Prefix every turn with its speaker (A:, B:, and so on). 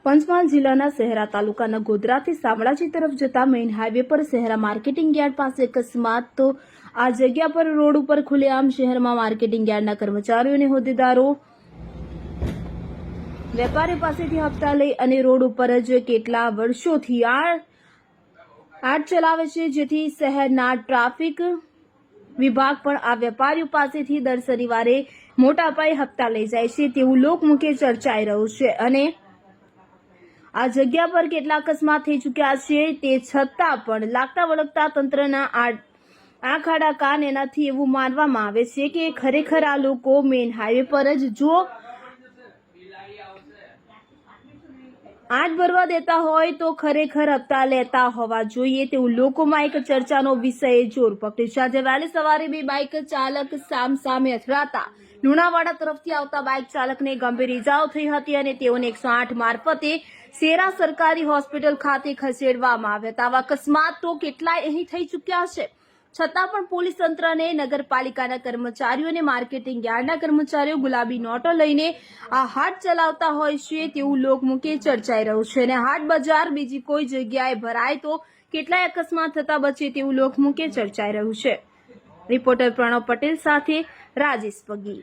A: પંચમહાલ જિલ્લાના શહેરા તાલુકાના ગોધરાથી શામળાજી તરફ જતા મેઇન હાઈવે પર શહેરા માર્કેટિંગ યાર્ડ પાસે અકસ્માત। તો આ જગ્યા પર રોડ ઉપર ખુલ્લેઆમ શહેરમાં માર્કેટિંગ યાર્ડના કર્મચારીઓ અને હોદ્દેદારો વેપારીઓ પાસેથી હપ્તા લઈ અને રોડ ઉપર જ કેટલા વર્ષોથી આડ ચલાવે છે, જેથી શહેરના ટ્રાફિક વિભાગ પણ આ વેપારીઓ પાસેથી દર શનિવારે મોટા પાયે હપ્તા લઈ જાય છે તેવું લોકમુખે ચર્ચાઈ રહ્યું છે। અને આ જગ્યા પર કેટલા અકસ્માત થઈ ચૂક્યા છે તે છતાં પણ લાગતા વળગતા તંત્રના આંખ આડા કાન એનાથી એવું માનવામાં આવે છે કે ખરેખર આ લોકો મેઇન હાઈવે પર જ જો આંટ ભરવા દેતા હોય તો ખરેખર હપ્તા લેતા હોવા જોઈએ તેવું લોકોમાં એક ચર્ચાનો વિષય જોર પકડ્યો છે। આજે વહેલી સવારે બે બાઇક ચાલક સામે અથડાતા લુણાવાડા તરફથી આવતા બાઇક ચાલકને ગંભીર ઇજાઓ થઈ હતી અને તેઓને 108 મારફતે શેરા સરકારી હોસ્પિટલ ખાતે ખસેડવામાં આવ્યા હતા। આવા અકસ્માત તો કેટલાય અહીં થઈ ચૂક્યા છે, છતાં પણ પોલીસ તંત્રને નગરપાલિકાના કર્મચારીઓ અને માર્કેટિંગ યાર્ડના કર્મચારીઓ ગુલાબી નોટો લઈને આ હાટ ચલાવતા હોય છે તેવું લોકમુખે ચર્ચાઈ રહ્યું છે। અને હાટ બજાર બીજી કોઈ જગ્યાએ ભરાય તો કેટલાય અકસ્માત થતા બચે તેવું લોકમુખે ચર્ચાઈ રહ્યું છે। રિપોર્ટર પ્રણવ પટેલ સાથે રાજેશ પગી।